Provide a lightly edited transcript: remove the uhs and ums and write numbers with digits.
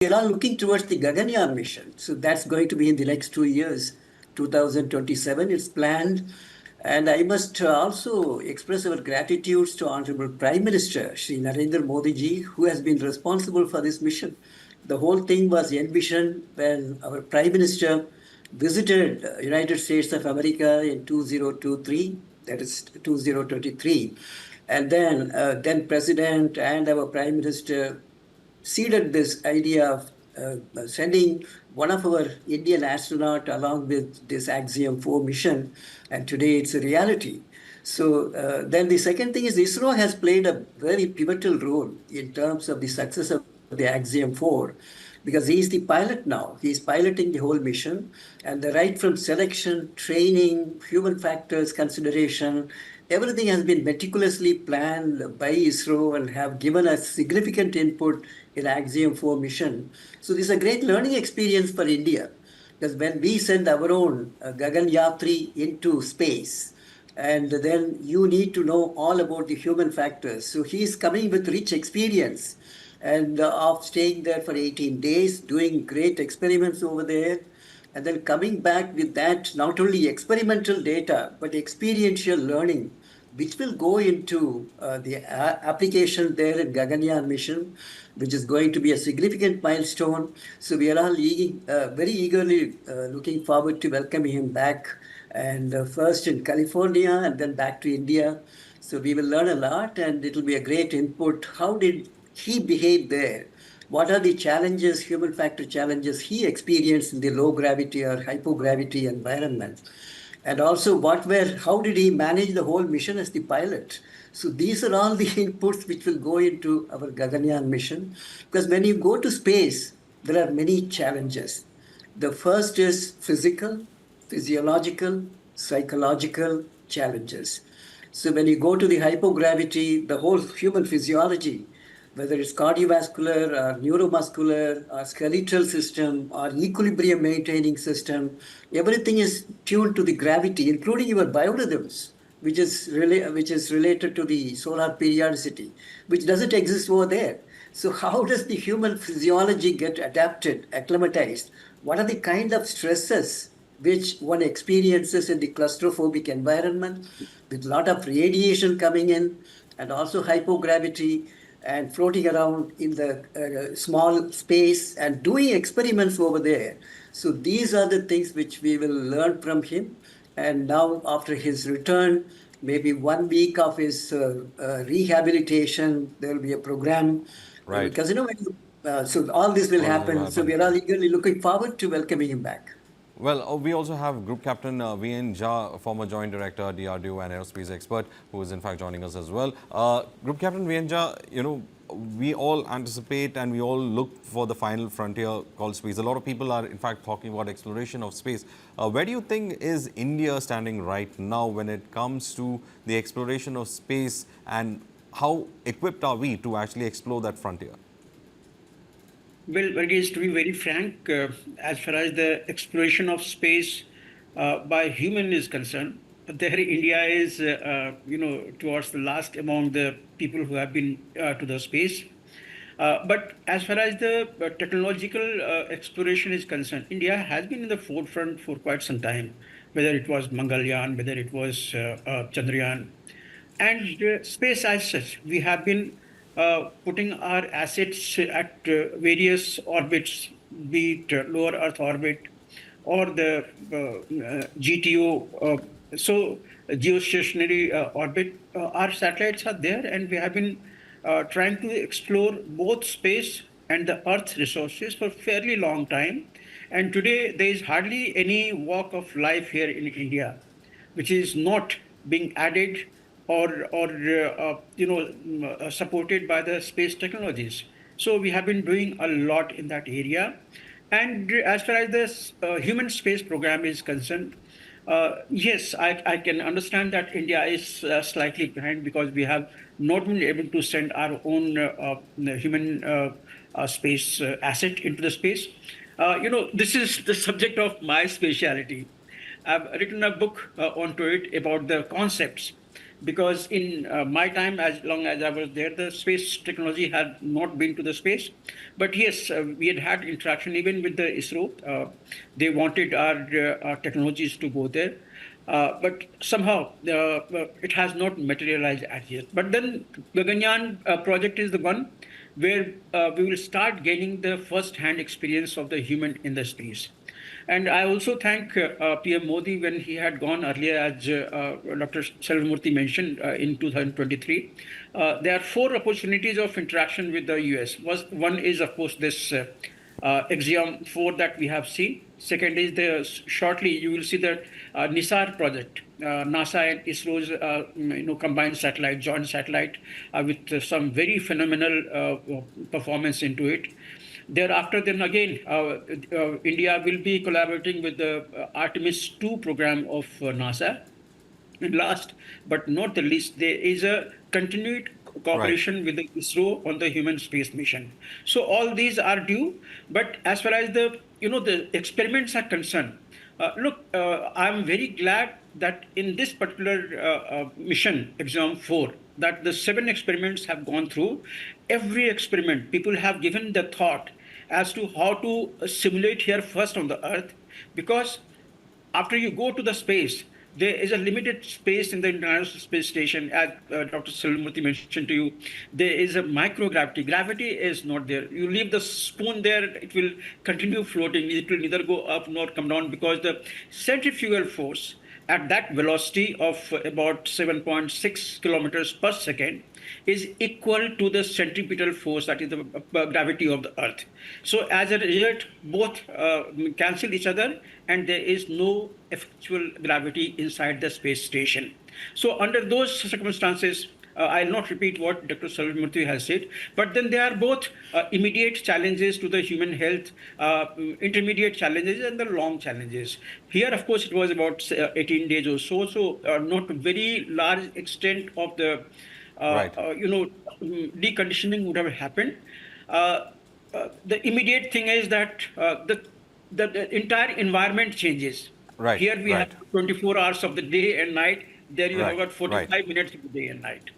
we are all looking towards the Gaganyaan mission. So that's going to be in the next 2 years, 2027. It's planned. And I must also express our gratitude to Honorable Prime Minister Shri Narendra Modi ji, who has been responsible for this mission. The whole thing was envisioned when our Prime Minister visited United States of America in 2023, that is 2023. And then President and our Prime Minister seeded this idea of sending one of our Indian astronaut along with this Axiom-4 mission, and today it's a reality. So then the second thing is ISRO has played a very pivotal role in terms of the success of the Axiom-4 because he is the pilot now. He is piloting the whole mission, and the right from selection, training, human factors consideration, everything has been meticulously planned by ISRO and have given us significant input in Axiom-4 mission. So this is a great learning experience for India. Because when we send our own Gagan Yatri into space, and then you need to know all about the human factors. So he's coming with rich experience and of staying there for 18 days, doing great experiments over there, and then coming back with that, not only experimental data, but experiential learning, which will go into the application there in Gaganyaan mission, which is going to be a significant milestone. So we are all very eagerly looking forward to welcoming him back, and first in California and then back to India. So we will learn a lot, and it will be a great input. How did he behave there? What are the challenges, human factor challenges he experienced in the low gravity or hypogravity environment? And also, how did he manage the whole mission as the pilot? So these are all the inputs which will go into our Gaganyaan mission. Because when you go to space, there are many challenges. The first is physical, physiological, psychological challenges. So when you go to the hypogravity, the whole human physiology, whether it's cardiovascular or neuromuscular or skeletal system or equilibrium maintaining system, everything is tuned to the gravity, including your biorhythms, which is related to the solar periodicity, which doesn't exist over there. So how does the human physiology get adapted, acclimatized? What are the kind of stresses which one experiences in the claustrophobic environment with a lot of radiation coming in and also hypogravity and floating around in the small space and doing experiments over there. So these are the things which we will learn from him. And now after his return, maybe 1 week of his rehabilitation, there will be a program. Right. Because, so all this will happen. So we are all eagerly looking forward to welcoming him back. Well, we also have Group Captain V.N. Jha, former Joint Director, DRDO and aerospace expert, who is in fact joining us as well. Group Captain V.N. Jha, we all anticipate and we all look for the final frontier called space. A lot of people are in fact talking about exploration of space. Where do you think is India standing right now when it comes to the exploration of space, and how equipped are we to actually explore that frontier? Well, Varghese, to be very frank, as far as the exploration of space by human is concerned, there India is, towards the last among the people who have been to the space. But as far as the technological exploration is concerned, India has been in the forefront for quite some time, whether it was Mangalyaan, whether it was Chandrayaan. And space as such, we have been putting our assets at various orbits, be it lower Earth orbit or the GTO, geostationary orbit. Our satellites are there, and we have been trying to explore both space and the Earth's resources for a fairly long time. And today, there is hardly any walk of life here in India, which is not being added or supported by the space technologies. So we have been doing a lot in that area. And as far as this human space program is concerned, yes, I can understand that India is slightly behind because we have not been able to send our own human space asset into the space. This is the subject of my specialty. I've written a book onto it about the concepts. because in my time, as long as I was there, the space technology had not been to the space. But yes, we had interaction even with the ISRO. They wanted our technologies to go there. But somehow it has not materialized as yet. But then Gaganyaan project is the one where we will start gaining the first-hand experience of the human in the space. And I also thank PM Modi when he had gone earlier, as Dr. Selvamurthy mentioned, in 2023. There are four opportunities of interaction with the US. One is, of course, this Axiom-4 that we have seen. Second is shortly you will see the NISAR project, NASA and ISRO's combined satellite, joint satellite, with some very phenomenal performance into it. Thereafter, then again, India will be collaborating with the Artemis 2 program of NASA. And last but not the least, there is a continued cooperation with the ISRO on the human space mission. So all these are due, but as far as the experiments are concerned, look, I'm very glad that in this particular mission, Exam 4, that the 7 experiments have gone through. Every experiment, people have given the thought as to how to simulate here first on the Earth, because after you go to the space, there is a limited space in the International Space Station, as Dr. Selvamurthy mentioned to you. There is a microgravity. Gravity is not there. You leave the spoon there, it will continue floating. It will neither go up nor come down, because the centrifugal force at that velocity of about 7.6 kilometers per second is equal to the centripetal force, that is the gravity of the Earth. So as a result, both cancel each other, and there is no effectual gravity inside the space station. So under those circumstances, I'll not repeat what Dr. Selvamurthy has said, but then there are both immediate challenges to the human health, intermediate challenges, and the long challenges. Here, of course, it was about 18 days or so, so not very large extent of the, deconditioning would have happened. The immediate thing is that the entire environment changes. Here we have 24 hours of the day and night. There you have got 45 minutes of the day and night.